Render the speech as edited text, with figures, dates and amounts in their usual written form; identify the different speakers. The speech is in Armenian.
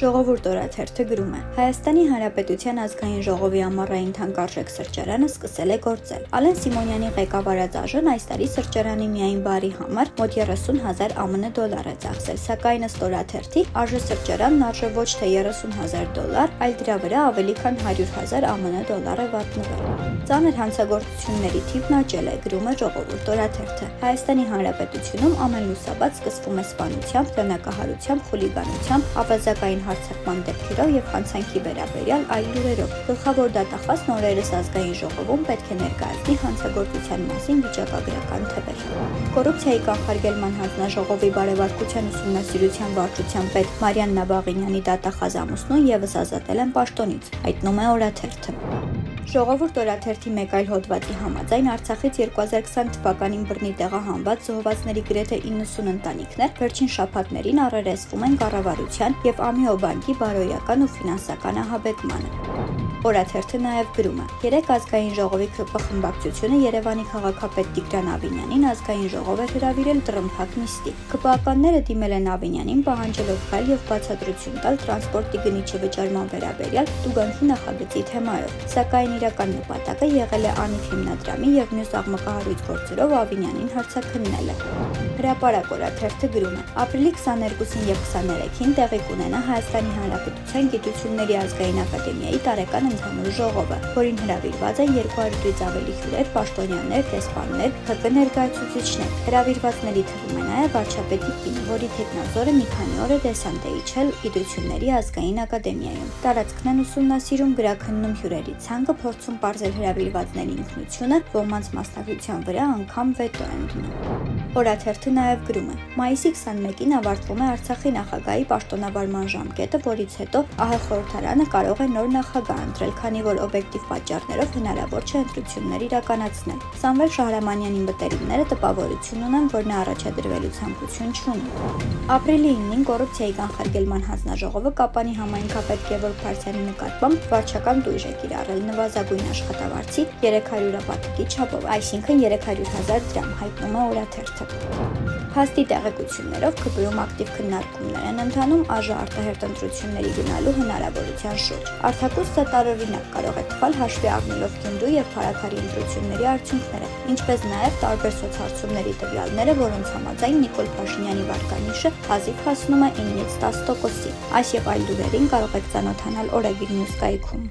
Speaker 1: Ժողովուրդ օրաթերթը գրում է. Հայաստանի Հանրապետության ազգային ժողովի ամառային թանկարժեք սրճարանը սկսել է գործել։ Ալեն Սիմոնյանի ղեկավարած ԱԺ-ն այս տարի սրճարանի միայն բարի համար մոտ 30,000 ԱՄՆ դոլար է ծախսել, սակայն ըստ օրաթերթի ԱԺ սրճարանն արժե ոչ թե 30,000 դոլար, այլ դրա վրա ավելի քան 100,000 ԱՄՆ դոլար է վատնվել։ Ծանր հանցագործությունների թիվն աճել է, գրում է Ժողովուրդ օրաթերթը։ Հայաստանի Հանրապետությունում ամեն լուսաբաց սկսվում է սպանությամբ, թմնակահարությամբ, խուլիգանությամբ, ավազակային հարձակման դեպքերով եւ հանցանքի վերաբերյալ այլ լուրերով։ Գլխավոր դատախազն օրերս ազգային ժողովում պետք է ներկայացնի հանցագործության մասին վիճակագրական թվեր։ Կոռուպցիայի կանխարգելման հանձնաժողովի բարեվարկության ուսումնասիրության վարչության պետ Մարիան Նաբաղինյանի դատախազ ամուսնուն եւս ազատել են պաշտոնից, հայտնում է օրաթերթը։ Ժողովուրդ օրաթերթի մեկ այլ հոդվածի համաձայն Արցախից 2020 թվականին բռնի տեղահանված զոհվածների գրեթե 90 ընտանիքներ վերջին շաբաթներին առերեսվում են կառավարության եւ ԱՄԻՕ բանկի բարոյական ու ֆինանսական ահաբեկմանը։ Օրաթերթը նաև գրում է. Երեկ ազգային ժողովի ԿՊ խմբակցությունը Երևանի քաղաքապետ Տիգրան Ավինյանին ազգային ժողով է հրավիրել տրմփակ նիստի։ ԿՊԱ-ականները դիմել են Ավինյանին պահանջելով գալ եւ բացատրություն տալ տրանսպորտի գնի չվճարման վերաբերյալ տուգանքի նախագծի թեմայով, սակայն իրական նպատակը եղել է անիվ հիմնադրամի եւ մյուս աղմկահարույց գործերով Ավինյանին հարցաքննելը։ Հրապարակ օրաթերթը գրում է. Ապրիլի 22-ին եւ 23-ին տեղի կունենա Հայաստանի Հանրապետության Գիտությունների ազգային ակադեմիայի տարեկան ընդհանուր ժողովը, որին հրավիրված են 200-ից ավելի հյուրեր, պաշտոնյաներ, դեսպաններ, ՀԿ ներկայացուցիչներ։ Հրավիրվածների թվում է նաև վարչապետի կինը, որի թեկնածորը մի քանի օր է դեսանտ է իջել Գիտությունների ազգային ակադեմիայում։ Տարածքն են ուսումնասիրում, գրաքննում հյուրերի ցանկը, փորձում պարզել հրավիրվածների ինքնությունը, ոմանց մասնակցության վրա անգամ վետո են դնում։ Օրաթերթը նաև գրում է. Մայիսի 21-ին ավարտվում է Արցախի նախագահի պաշտոնավարման ժամկետը, որից հետո ԱՀ խորհրդարանը կարող է նոր նախագահ ընտրել, քանի որ օբյեկտիվ պատճառներով հնարավոր չէ ընտրություններ իրականացնել։ Սամվել Շահրամանյանի մտերիմները տպավորություն ունեն, որ նա առաջադրվելու ցանկություն չունի։ Ապրիլի 9-ին կոռուպցիայի կանխարգելման հանձնաժողովը Կապանի համայնքապետ Գևորգ Փարսյանի նկատմամբ վարչական տույժ է կիրառել նվազագույն աշխատավարձի 300 ապատկի չափով, այսինքն 300,000 դրամ, հայտնում է օրաթերթը։ Փաստի տեղեկություններով ԿՊ-ում ակտիվ քննարկումներ են ընթանում ԱԺ արտահերթ ընտրությունների գնալու հնարավորության շուրջ։ Արտակոստը տարօրինակ կարող է թվալ հաշվի առնելով Գյումրու եւ Փարաքարի ընտրությունների արդյունքները, ինչպես նաեւ տարբեր սոցհարցումների տվյալները, որոնց համաձայն Նիկոլ Փաշինյանի վարկանիշը հազիվ հասնում է 9-ից 10%-ի։ Այս եւ այլ լուրերին կարող եք ծանոթանալ Օրագիր Նյուզ կայքում։